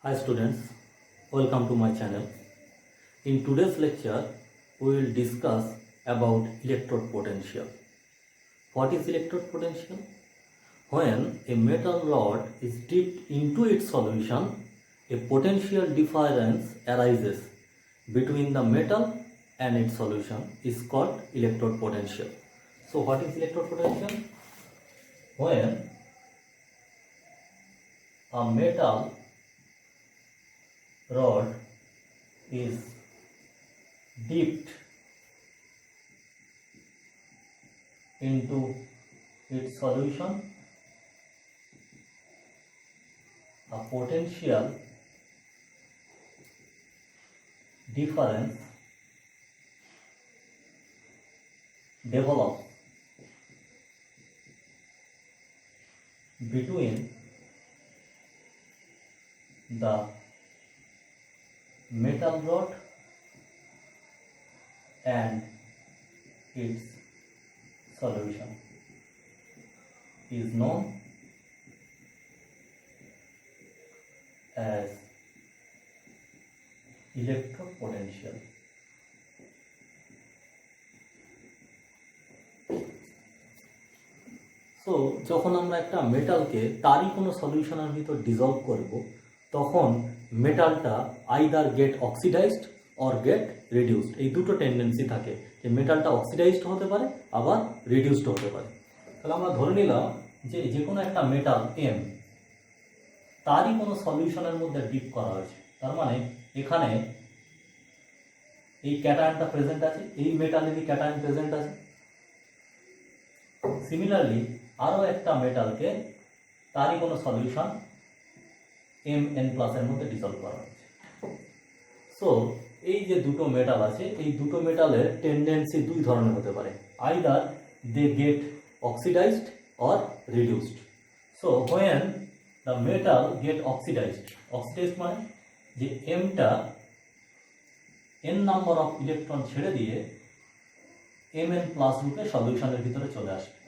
Hi students, welcome to my channel. In today's lecture, we will discuss about electrode potential. What is electrode potential? When a metal rod is dipped into its solution, a potential difference arises between the metal and its solution is called electrode potential. So what is electrode potential? When a metal rod is dipped into its solution, a potential difference develops between the metal rod and its solution is known as electrode potential. So যখন আমরা একটা মেটালকে তারই কোনো সলিউশনের ভিতর dissolve করব, তখন মেটালটা either get oxidised or get reduced. এই দুটো টেন্ডেন্সি থাকে যে মেটালটা অক্সিডাইজড হতে পারে আবার রিডিউসড হতে পারে। তাহলে আমরা ধরে নিলাম যে যে কোনো একটা মেটাল এম তারই কোনো সলিউশনের মধ্যে ডিপ করা হয়েছে, তার মানে এখানে এই ক্যাটায়নটা প্রেজেন্ট আছে, এই মেটালেরই ক্যাটায়ন প্রেজেন্ট আছে। সিমিলারলি আরও একটা মেটালকে তারই কোনো সলিউশন Mn প্লাসের মধ্যে ডিসলভ করা হচ্ছে। সো এই যে দুটো মেটাল আছে, এই দুটো মেটালের টেন্ডেন্সি দুই ধরনের হতে পারে, either they get oxidised or reduced. So when the metal get oxidised মানে যে এমটা n নাম্বার অফ ইলেকট্রন ছেড়ে দিয়ে Mn প্লাস রূপে সলিউশনের ভিতরে চলে আসবে,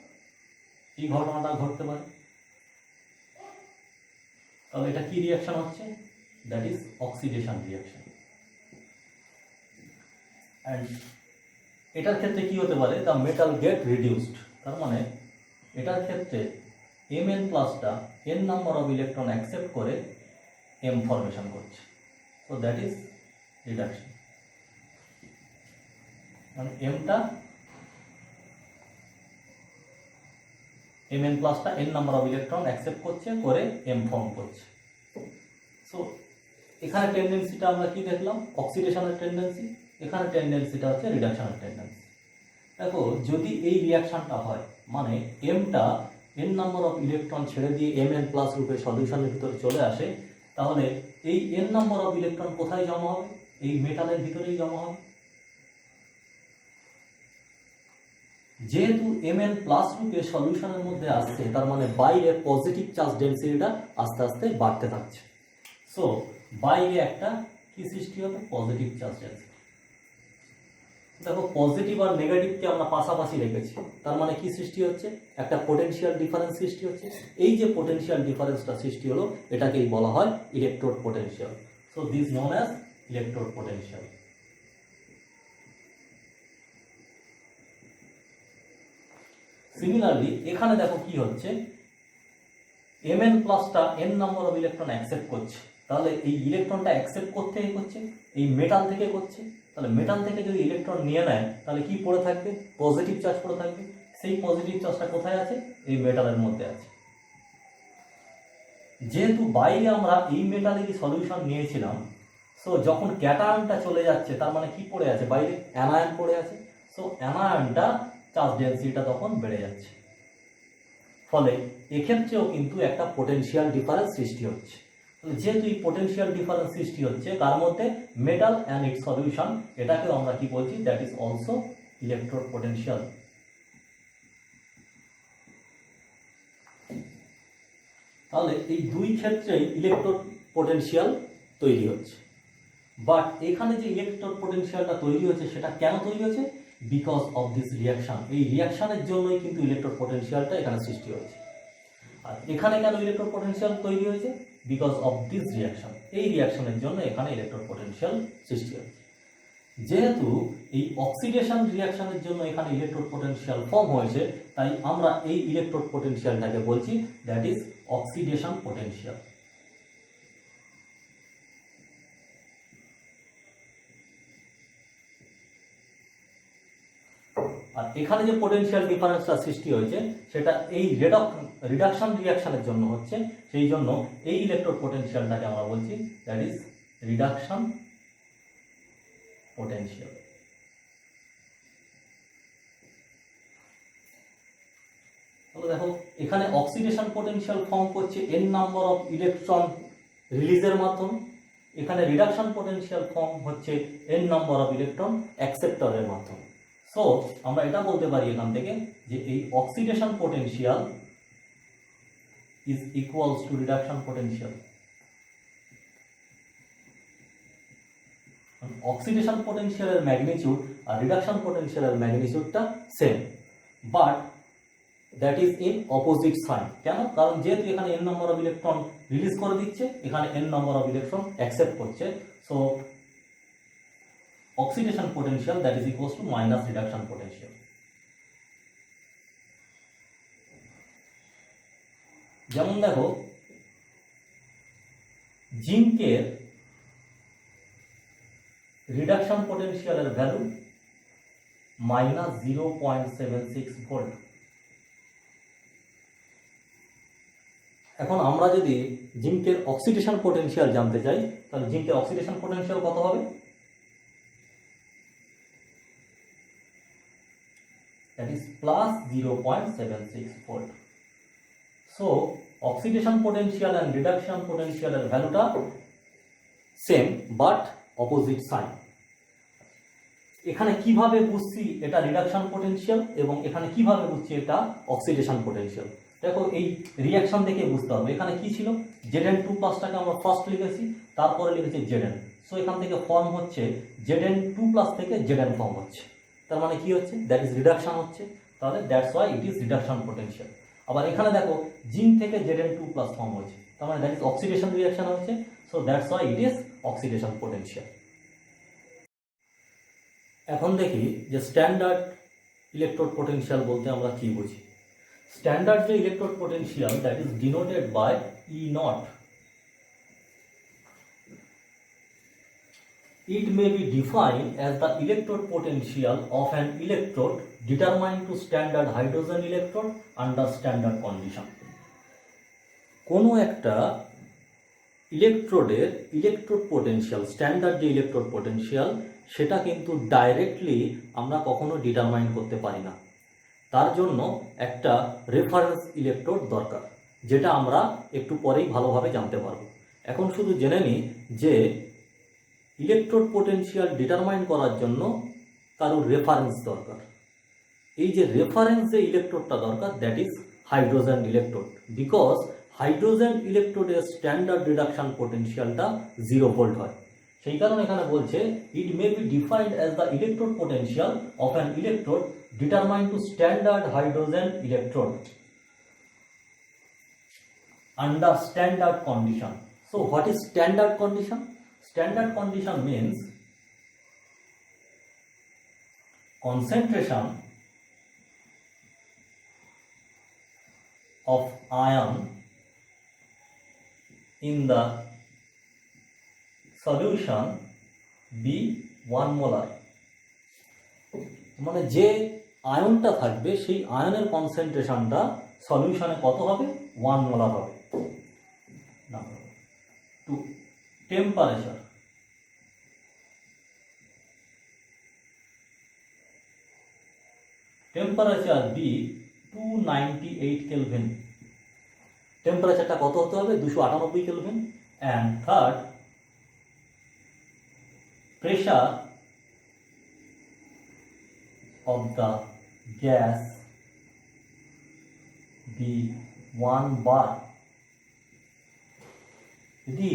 এই ঘটনাটা ঘটতে পারে। তাহলে এটা কি রিয়াকশন হচ্ছে? That is oxidation reaction. And এটার ক্ষেত্রে কি হতে পারে? দ্য মেটাল গেট রিডিউসড, তার মানে এটার ক্ষেত্রে Mn প্লাসটা n number of electron accept করে M ফরমেশন করছে। So that is reduction. মানে এমটা Mn প্লাসটা n number of electron accept করছে করে M ফর্ম করছে। সো এখানে টেন্ডেন্সিটা আমরা কি দেখলাম? অক্সিডেশনের টেন্ডেন্সি। এখানে টেন্ডেন্সিটা হচ্ছে রিডাকশনের টেন্ডেন্সি। দেখো, যদি এই রিয়াকশনটা হয় মানে এমটা n নাম্বার অফ ইলেকট্রন ছেড়ে দিয়ে Mn প্লাস রূপে সলিউশনের ভিতরে চলে আসে, তাহলে এই n নাম্বার অফ ইলেকট্রন কোথায় জমা হবে? এই মেটালের ভিতরেই জমা হবে। যেহেতু Mn প্লাস রূপে সলিউশনের মধ্যে আসছে, তার মানে বাইরে পজিটিভ চার্জ ডেন্সিটিটা আস্তে আস্তে বাড়তে থাকছে। সো বাইরে একটা কি সৃষ্টি হবে? Positive charge density. দেখো, পজিটিভ আর নেগেটিভকে আমরা পাশাপাশি রেখেছি, তার মানে কি সৃষ্টি হচ্ছে? একটা পোটেনশিয়াল ডিফারেন্স সৃষ্টি হচ্ছে। এই যে পোটেনশিয়াল ডিফারেন্সটা সৃষ্টি হলো, এটাকেই বলা হয় electrode potential. So this known as electrode potential. Similarly এখানে দেখো কি হচ্ছে, Mn প্লাসটা n number of electron accept করছে। তাহলে এই ইলেকট্রনটা অ্যাকসেপ্ট করতে করছে এই মেটাল থেকে করছে। তাহলে মেটাল থেকে যদি ইলেকট্রন নিয়ে নেয়, তাহলে কি পড়ে থাকবে? পজিটিভ চার্জ পড়ে থাকবে। সেই পজিটিভ চার্জটা কোথায় আছে? এই মেটালের মধ্যে আছে। যেহেতু বাইরে আমরা এই মেটালেরই সলিউশন নিয়েছিলাম, সো যখন ক্যাটায়নটা চলে যাচ্ছে, তার মানে কি পড়ে আছে? বাইরে অ্যানায়ন পড়ে আছে। সো অ্যানায়নটা চার্জ ডেন্সিটিটা তখন বেড়ে যাচ্ছে, ফলে এক্ষেত্রেও কিন্তু একটা পোটেনশিয়াল ডিফারেন্স সৃষ্টি হচ্ছে। যেহেতু এই পোটেনশিয়াল ডিফারেন্স সৃষ্টি হচ্ছে তার মধ্যে মেটাল অ্যান্ড ইটস সলিউশন, এটাকেও আমরা কি বলছি? That is also electrode potential. তাহলে এই দুই ক্ষেত্রেই ইলেকট্রোড পোটেনশিয়াল তৈরি হচ্ছে। বাট এখানে যে ইলেকট্রোড পোটেনশিয়ালটা তৈরি হচ্ছে, সেটা কেন তৈরি হচ্ছে? Because of this reaction. এই রিয়াকশনের জন্যই কিন্তু ইলেকট্রোড পোটেনশিয়ালটা এখানে সৃষ্টি হয়েছে। আর এখানে কেন ইলেকট্রোড পোটেনশিয়াল তৈরি হয়েছে? Because of this reaction. এই রিয়াকশনের জন্য এখানে ইলেকট্রোড পোটেনশিয়াল সৃষ্টি হচ্ছে। যেহেতু এই অক্সিডেশন রিয়াকশনের জন্য এখানে ইলেকট্রোড পোটেনশিয়াল ফর্ম হয়েছে, তাই আমরা এই ইলেকট্রোড পোটেনশিয়ালটাকে বলছি দ্যাট ইজ অক্সিডেশন পোটেনশিয়াল। আর এখানে যে পোটেনশিয়াল ডিফারেন্সটা সৃষ্টি হয়েছে সেটা এই রিডাকশন রিয়াকশনের জন্য হচ্ছে, সেই জন্য এই ইলেকট্রোড পোটেনশিয়ালটাকে আমরা বলছি দ্যাট ইজ রিডাকশন পোটেনশিয়াল। তাহলে দেখো এখানে অক্সিডেশন পোটেনশিয়াল ফর্ম করছে n নাম্বার অফ ইলেকট্রন রিলিজের মাধ্যমে, এখানে রিডাকশন পোটেনশিয়াল ফর্ম হচ্ছে n নাম্বার অফ ইলেকট্রন অ্যাকসেপ্টরের মাধ্যমে। সো আমরা এটা বলতে পারি এখান থেকে যে এই oxidation potential is equals to reduction potential. Oxidation পোটেনশিয়ালের ম্যাগনিটিউড আর রিডাকশন পোটেনশিয়ালের ম্যাগনিটিউডটা same, but that is in opposite sign. কেন? কারণ যেহেতু এখানে n number of electron release করে দিচ্ছে, এখানে n number of electron accept করছে। So oxidation potential that is equals to minus reduction potential. যেমন দেখো জিঙ্কের রিডাকশন পোটেনশিয়ালের ভ্যালু মাইনাস 0.76 ভোল্ট। এখন আমরা যদি জিঙ্কের অক্সিডেশন পোটেনশিয়াল জানতে চাই, তাহলে জিঙ্কের অক্সিডেশন পোটেনশিয়াল কত হবে? That is plus 0.76 volt. So oxidation potential and reduction potential এর ভ্যালুটা সেম বাট অপোজিট সাইন। এখানে কিভাবে বুঝছি এটা রিডাকশন পোটেনশিয়াল এবং এখানে কিভাবে বুঝছি এটা অক্সিডেশন পোটেনশিয়াল? দেখো এই রিয়াকশন দেখে বুঝতে হবে। এখানে কি ছিল, Zn2 প্লাসটাকে আমরা ফার্স্ট লিখেছি, তারপরে লিখেছি Zn। সো এখান থেকে ফর্ম হচ্ছে Zn2 প্লাস থেকে Zn ফর্ম হচ্ছে, তার মানে কি হচ্ছে, দ্যাট ইজ রিডাকশন হচ্ছে। তাহলে that's why it is reduction potential. আবার এখানে দেখো জিঙ্ক থেকে Zn2 প্লাস ফর্ম হচ্ছে, তার মানে দ্যাট ইজ অক্সিডেশন রিয়াকশন হচ্ছে। So that's why it is oxidation potential. এখন দেখি যে স্ট্যান্ডার্ড ইলেকট্রোড পোটেনশিয়াল বলতে আমরা কি বুঝি। স্ট্যান্ডার্ড যে electrode potential that is denoted by E0. It may be defined as the electrode potential of an electrode determined to standard hydrogen electrode under standard condition. কোনো একটা ইলেকট্রোডের ইলেকট্রোড পোটেনশিয়াল, স্ট্যান্ডার্ড যে electrode potential, সেটা কিন্তু directly আমরা কখনো determine করতে পারি না। তার জন্য একটা রেফারেন্স ইলেকট্রোড দরকার, যেটা আমরা একটু পরেই ভালোভাবে জানতে পারবো। এখন শুধু জেনে নিই যে ইলেকট্রোড পোটেনশিয়াল ডিটারমাইন করার জন্য কারোর রেফারেন্স দরকার। এই যে রেফারেন্স যে ইলেকট্রোডটা দরকার that is hydrogen electrode, because hydrogen ইলেকট্রোডের স্ট্যান্ডার্ড রিডাকশন পোটেনশিয়ালটা 0 ভোল্ট হয়। সেই কারণে এখানে বলছে it may be defined as the electrode potential of an electrode determined to standard hydrogen electrode under standard condition. So what is standard condition? Standard condition means concentration of ion in the solution be 1 molar. মানে যে আয়নটা থাকবে সেই আয়নের কনসেন্ট্রেশনটা সলিউশনে কত হবে? 1 molar হবে। Number 2, temperature. Temperature be 298 Kelvin. টেম্পারেচারটা কত হতে হবে? 298 kelvin. And third, pressure of the gas be 1 bar. যদি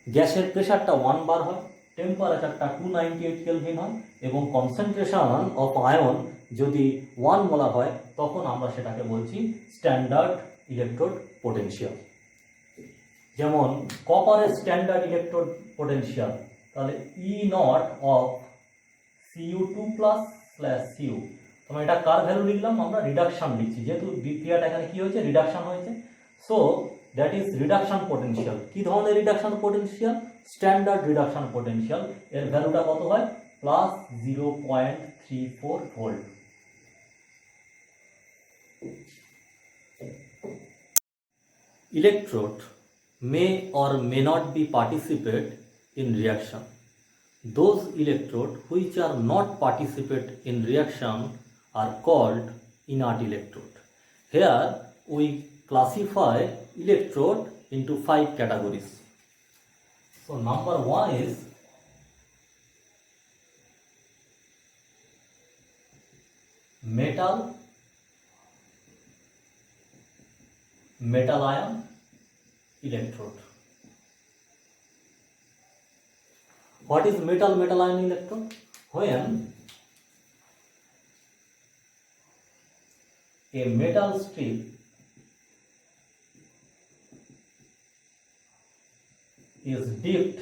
গ্যাসের প্রেশারটা 1 বার হয়, টেম্পারেচারটা 298 কেলভিন হয় এবং কনসেন্ট্রেশন অফ আয়ন যদি 1 মোলার হয়, তখন আমরা সেটাকে বলছি স্ট্যান্ডার্ড ইলেকট্রোড পোটেনশিয়াল। যেমন কপারের স্ট্যান্ডার্ড ইলেকট্রোড পোটেনশিয়াল, তাহলে ই নট অফ Cu2+/Cu, তোমরা এটা কার ভ্যালু লিখলাম, আমরা রিডাকশন লিখছি, যেহেতু বিক্রিয়াটা এখানে কি হয়েছে, রিডাকশন হয়েছে। So that is reduction potential. কি ধরনের reduction potential? Standard reduction potential. এর ভ্যালুটা কত হয়? +0.34 volt. Electrode may or may not be participate in reaction. Those electrodes which are not participate in reaction are called inert electrode. Here we classify electrode into 5 categories. So number 1 is metal ion electrode. What is metal ion electrode? When a metal strip is dipped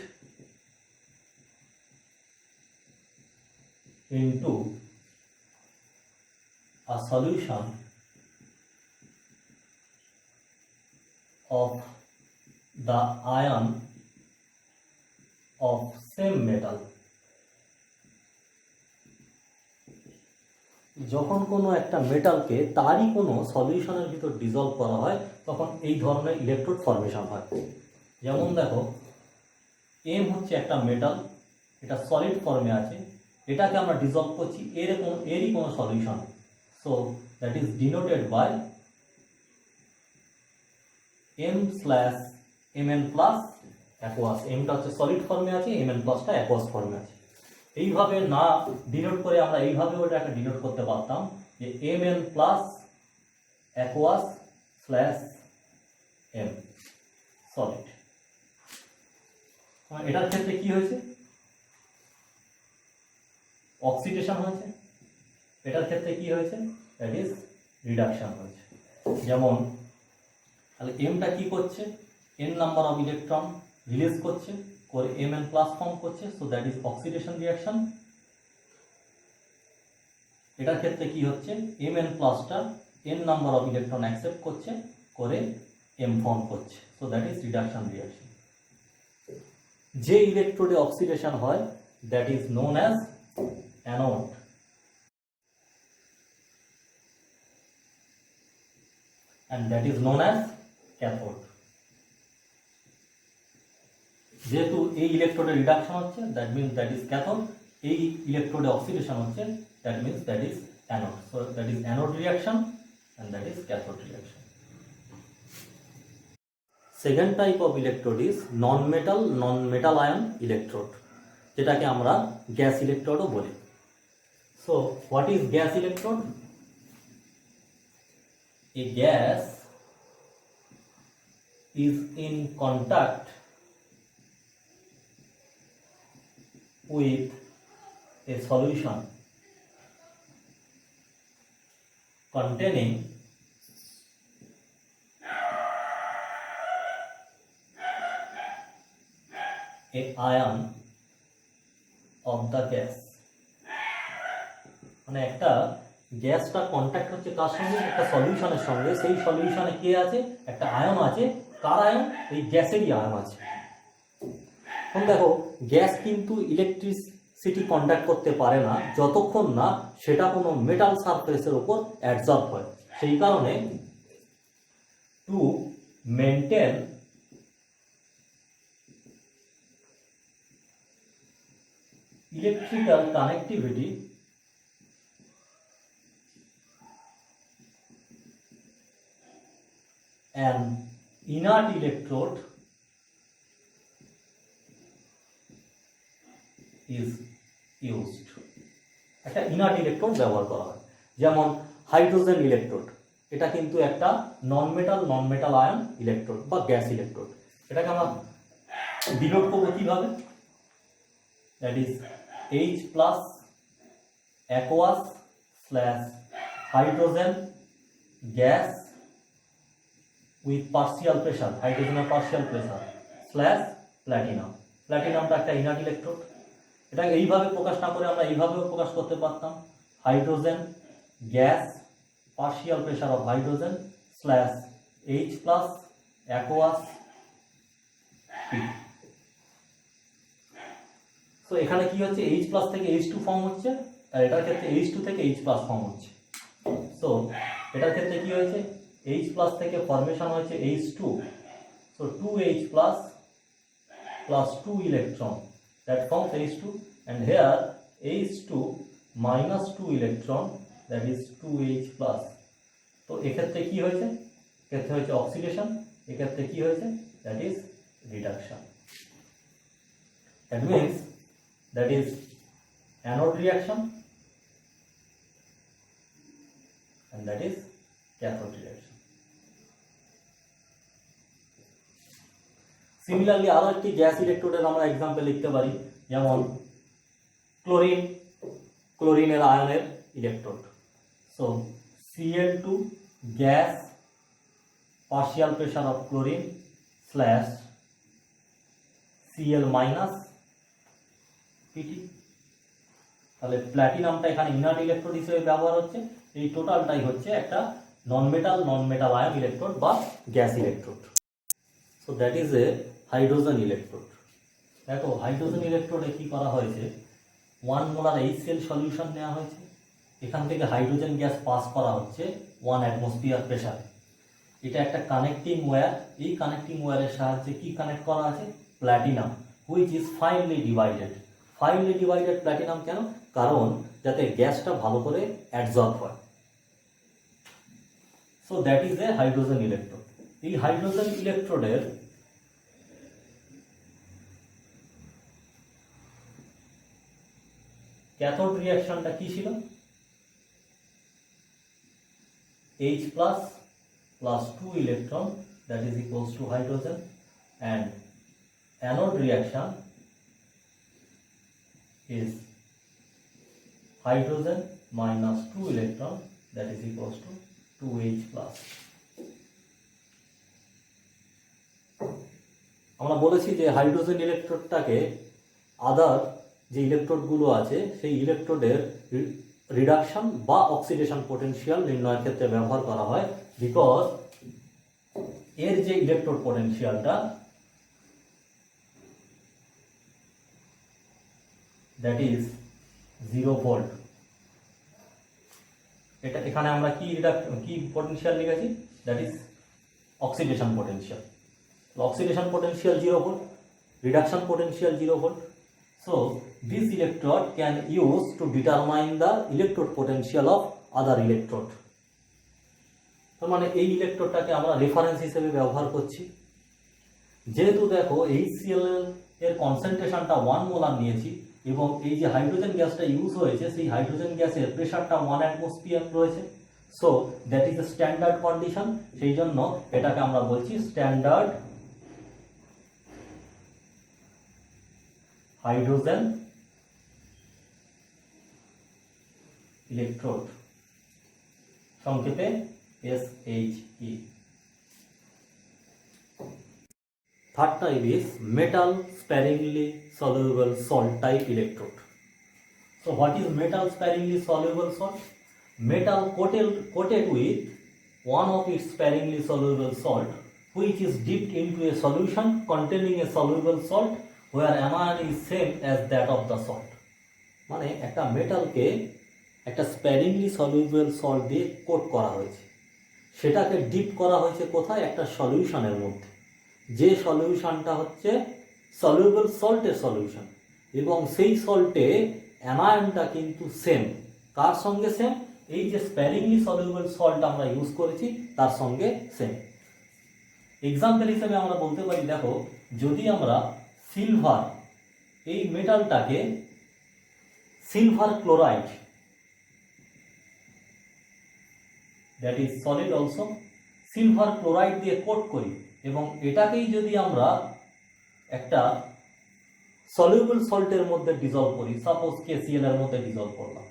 into a solution of the ion of same metal, যখন কোনো একটা মেটালকে তারই কোনো সলিউশনের ভিতর dissolved করা হয় তখন এই ধরনের ইলেকট্রোড ফর্মেশন হয়। যেমন দেখো, এম হচ্ছে একটা মেটাল, এটা সলিড ফর্মে আছে, এটাকে আমরা ডিজলভ করছি এরই কোনো solution. So that is denoted by M/Mn+ aqueous. এমটা হচ্ছে সলিড ফর্মে আছে, Mn+টা অ্যাকোয়াস ফর্মে আছে। এইভাবে না ডিনোট করে আমরা এইভাবে ওটাকে ডিনোট করতে পারতাম যে Mn+ অ্যাকোয়াস/M সলিড। এটার ক্ষেত্রে কি হয়েছে? অক্সিডেশন হয়েছে। এটার ক্ষেত্রে কি হয়েছে? দ্যাট ইজ রিডাকশন হয়েছে। যেমন তাহলে এমটা কি করছে? n number of electron release করছে, করে Mn+ ফর্ম করছে, so that is oxidation reaction. এটার ক্ষেত্রে কি হচ্ছে? Mn+টা n number of electron accept করছে, করে M ফর্ম করছে, so that is reduction reaction. যে ইলেকট্রোডে অক্সিডেশন হয় that is known as anode, and that is known as cathode. যেহেতু এই ইলেকট্রোডে রিডাকশন হচ্ছে that means that is cathode, এই ইলেকট্রোডে অক্সিডেশন হচ্ছে that means that is anode. So that is anode reaction and that is cathode reaction. Second type of electrode is non-metal ion electrode, যেটাকে আমরা gas ইলেকট্রোডও বলি। So what is gas electrode? A gas is in contact with a solution containing a ion of the gas. মানে একটা গ্যাসটা contact হচ্ছে কার সঙ্গে? একটা সলিউশনের সঙ্গে। সেই সলিউশনে কে আছে? একটা আয়ন আছে। কার আয়ন? এই গ্যাসেরই আয়ন আছে। এখন দেখো, গ্যাস কিন্তু ইলেকট্রিসিটি কন্ডাক্ট করতে পারে না যতক্ষণ না সেটা কোনো মেটাল সারফেসের উপর অ্যাবজর্ব হয়। সেই কারণে to maintain electrical connectivity an inert electrode is used. একটা ইনার্ট ইলেকট্রোড ব্যবহার করা হয়, যেমন হাইড্রোজেন ইলেকট্রোড। এটা কিন্তু একটা নন মেটাল আয়ন ইলেকট্রোড বা গ্যাস ইলেকট্রোড। এটাকে আমরা ডিনোট করবো কিভাবে? That is H+ aqueous/ hydrogen gas with partial pressure, হাইড্রোজেনের পার্সিয়াল প্রেশার স্ল্যাশ প্ল্যাটিনাম। প্ল্যাটিনামটা একটা ইনার্ট ইলেকট্রোড। এটাকে এইভাবে প্রকাশ না করে আমরা এইভাবেও প্রকাশ করতে পারতাম, hydrogen gas partial pressure of hydrogen slash H plus aqueous P। So এখানে কি হচ্ছে, H প্লাস থেকে H2 ফর্ম হচ্ছে, আর এটার ক্ষেত্রে H2 থেকে H প্লাস ফর্ম হচ্ছে। সো এটার ক্ষেত্রে কি হয়েছে, H প্লাস থেকে ফরমেশন হয়েছে H2, so 2H plus plus 2 electron that forms H2, and here H2 minus 2 electron that is 2H plus. তো এক্ষেত্রে কি হয়েছে, এক্ষেত্রে হয়েছে অক্সিডেশন, এক্ষেত্রে কি হয়েছে, that is reduction. That means that is anode reaction and that is cathode reaction. Similarly আরো একটি গ্যাস ইলেকট্রোডের আমরা এক্সাম্পল লিখতে পারি, যেমন ক্লোরিন, ক্লোরিনের আয়নের electrode. So Cl2 gas partial pressure of chlorine slash Cl minus Pt। তাহলে প্ল্যাটিনামটা এখানে ইনার্ট ইলেকট্রোড হিসেবে ব্যবহার হচ্ছে। এই টোটালটাই হচ্ছে একটা নন মেটাল আয়ন ইলেকট্রোড বা gas electrode. So that is a hydrogen electrode. দেখো হাইড্রোজেন ইলেকট্রোডে কি করা হয়েছে, 1 মোলার HCl সলিউশন নেওয়া হয়েছে, এখান থেকে হাইড্রোজেন গ্যাস পাস করা হচ্ছে 1 অ্যাটমসফিয়ার প্রেসারে। এটা একটা কানেক্টিং ওয়্যার, এই কানেক্টিং ওয়্যারের সাহায্যে কি কানেক্ট করা আছে, platinum, which is finely divided. Finely divided platinum কেন, কারণ যাতে গ্যাসটা ভালো করে অ্যাবজর্ব হয়। So that is a hydrogen electrode. এই হাইড্রোজেন ইলেকট্রোডের ক্যাথোড রিঅ্যাকশনটা কি ছিল, H plus plus 2 electron that is equals to hydrogen, and anode reaction is hydrogen minus 2 electron that is equals to 2H plus. আমরা বলেছি যে hydrogen ইলেকট্রোডটাকে আদার যে ইলেকট্রোডগুলো আছে সেই ইলেকট্রোডের reduction বা অক্সিডেশন পোটেনশিয়াল নির্ণয়ের ক্ষেত্রে ব্যবহার করা হয়, বিকজ এর যে ইলেকট্রোড পোটেনশিয়ালটা দ্যাট ইজ 0 ভোল্ট। এটা এখানে আমরা কি পোটেনশিয়াল লিখেছি, that is oxidation potential. Oxidation potential 0 volt, reduction potential 0 volt. So this electrode can use to determine the electrode potential of other electrode. তার মানে এই ইলেকট্রোডটাকে আমরা রেফারেন্স হিসেবে ব্যবহার করছি। যেহেতু দেখো HCl এর কনসেন্ট্রেশনটা 1 মোলার নিয়েছি এবং এই যে হাইড্রোজেন গ্যাসটা ইউজ হয়েছে সেই হাইড্রোজেন গ্যাসের প্রেসারটা 1 অ্যাটমসফিয়ার রয়েছে। So that is a standard condition, সেই জন্য এটাকে আমরা বলছি স্ট্যান্ডার্ড হাইড্রোজেন ইলেকট্রোড, সংক্ষেপে SHE। Third type is metal sparingly soluble salt type electrode. So what is metal sparingly soluble salt? Metal coated with one of its sparingly soluble salt, which is dipped into a solution containing a soluble salt where anion is same as that of the salt. মানে একটা মেটালকে একটা স্প্যারিংলি soluble salt দিয়ে coat করা হয়েছে, সেটাকে deep করা হয়েছে কোথায়, একটা সলিউশনের মধ্যে, যে সলিউশনটা হচ্ছে সলিউবল সল্টের সলিউশন, এবং সেই সল্টে অ্যানায়নটা কিন্তু সেম। কার সঙ্গে সেম, এই যে স্প্যারিংলি সলিউবল সল্ট আমরা ইউজ করেছি তার সঙ্গে সেম। এক্সাম্পল হিসেবে আমরা বলতে পারি, দেখো যদি আমরা সিলভার, এই মেটালটাকে silver chloride, that is solid also, silver chloride দিয়ে কোট করি এবং এটাকেই যদি আমরা একটা সলিউবল সল্টের মধ্যে ডিজলভ করি, সাপোজ KCl এর মধ্যে ডিজলভ করলাম,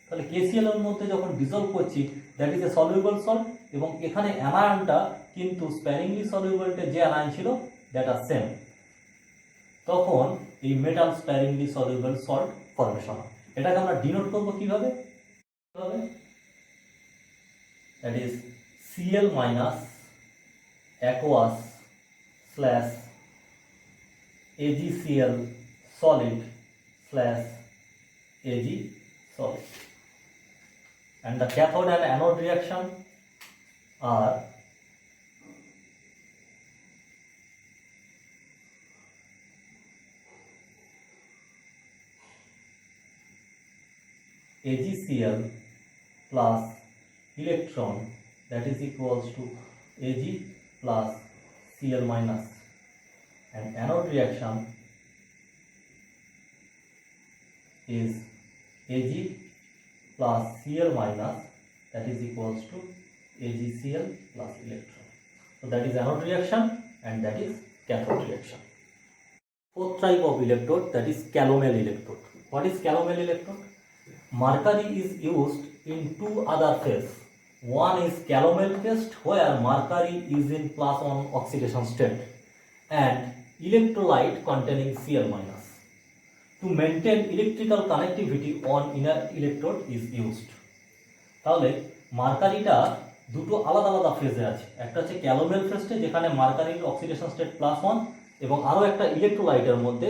তাহলে KCl এর মধ্যে যখন ডিজলভ করছি that is a soluble salt এবং এখানে অ্যানায়নটা কিন্তু স্প্যানিংলি সলিউবলটা যে আয়ন ছিল দ্যাট আর সেম, তখন এই মেটাল স্প্যানিংলি সলিউবল সল্ট ফর্মেশন হয়। এটাকে আমরা ডিনোট করবো কিভাবে? That is Cl minus aqueous slash AgCl solid slash Ag solid, and the cathode and anode reaction are AgCl plus electron, that is equals to Ag plus Cl minus, and anode reaction is Ag plus Cl minus, that is equals to AgCl plus electron. So that is anode reaction and that is cathode reaction. Fourth type of electrode, that is calomel electrode. What is calomel electrode? Mercury is used in two other phases. One is calomel phase where mercury is in +1 oxidation state and electrolyte containing Cl minus. To maintain electrical connectivity on inner electrode is used. তাহলে মার্কারিটা দুটো আলাদা আলাদা ফেজে আছে, একটা হচ্ছে calomel ফেজে যেখানে মার্কারির অক্সিডেশন স্টেট +1 এবং আরও একটা ইলেকট্রোলাইটের মধ্যে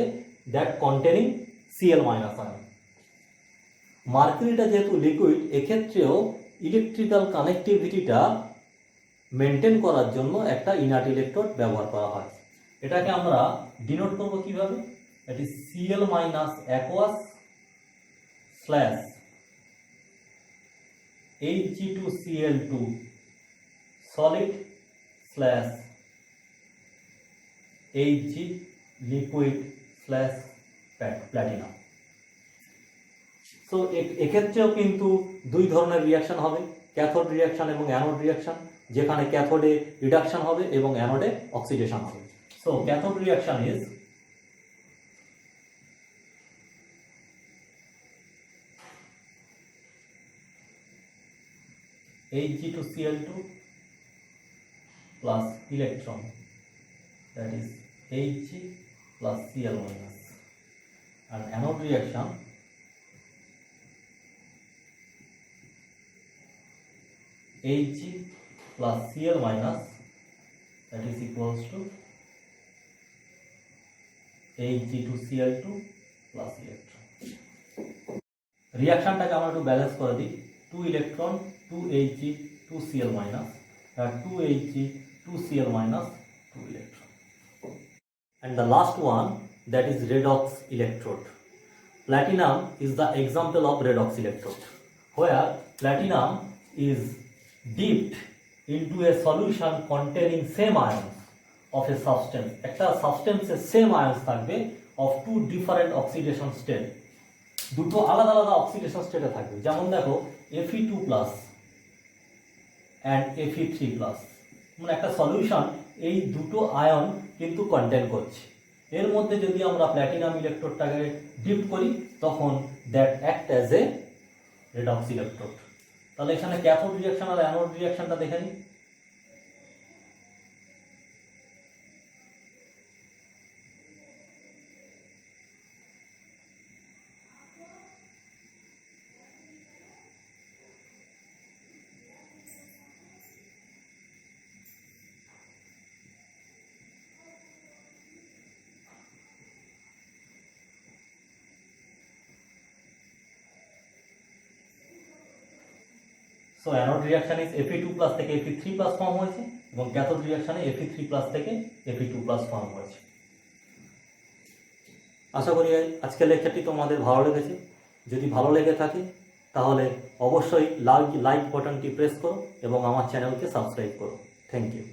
that containing Cl minus ion. মার্কারিটা যেহেতু লিকুইড, এক্ষেত্রেও ইলেকট্রিক্যাল কানেক্টিভিটিটা মেনটেন করার জন্য একটা ইনার্ট ইলেকট্রোড ব্যবহার করা হয়। এটাকে আমরা ডিনোট করব কিভাবে? that is Cl minus aqueous slash Ag2Cl2 solid slash Ag liquid slash platinum. So এক্ষেত্রেও কিন্তু দুই ধরনের রিয়াকশন হবে, ক্যাথোড রিয়াকশন এবং অ্যানোড রিয়াকশন, যেখানে ক্যাথোডে রিডাকশন হবে এবং অ্যানোডে অক্সিডেশন হবে। So cathode reaction is Ag2Cl2 plus electron, that is Ag plus Cl minus, and anode reaction Ag plus Cl minus, that is equals to Ag2Cl2 plus electron. রিয়াকশনটাকে আমরা একটু balance করে দিই, 2 electron 2 Ag 2 Cl minus, 2 Ag 2 Cl minus 2 electron. And the last one, that is redox electrode. Platinum is the example of redox electrode, where platinum is dipped into a solution containing same ions of a substance. একটা সাবস্টেন্সের same আয়ন্স থাকবে of two different oxidation state, দুটো আলাদা আলাদা oxidation স্টেটে থাকবে। যেমন দেখো Fe2+ and Fe3+, মানে একটা সলিউশন এই দুটো আয়ন কিন্তু কন্টেন করছে। এর মধ্যে যদি আমরা প্ল্যাটিনাম ইলেকট্রোডটাকে ডিপ করি তখন that act as a redox electrode. তাহলে এখানে ক্যাথোড রিয়াকশন আর অ্যানোড রিয়াকশনটা দেখে নিই। So anode reaction is Fe2+ থেকে Fe3+ ফর্ম হয়েছে এবং ক্যাথোড রিয়াকশনে Fe3+ থেকে Fe2+ ফর্ম হয়েছে। আশা করি আজকের লেকচারটি তোমাদের ভালো লেগেছে। যদি ভালো লেগে থাকে তাহলে অবশ্যই লাইক বাটনটি প্রেস করো এবং আমার চ্যানেলকে সাবস্ক্রাইব করো। Thank you.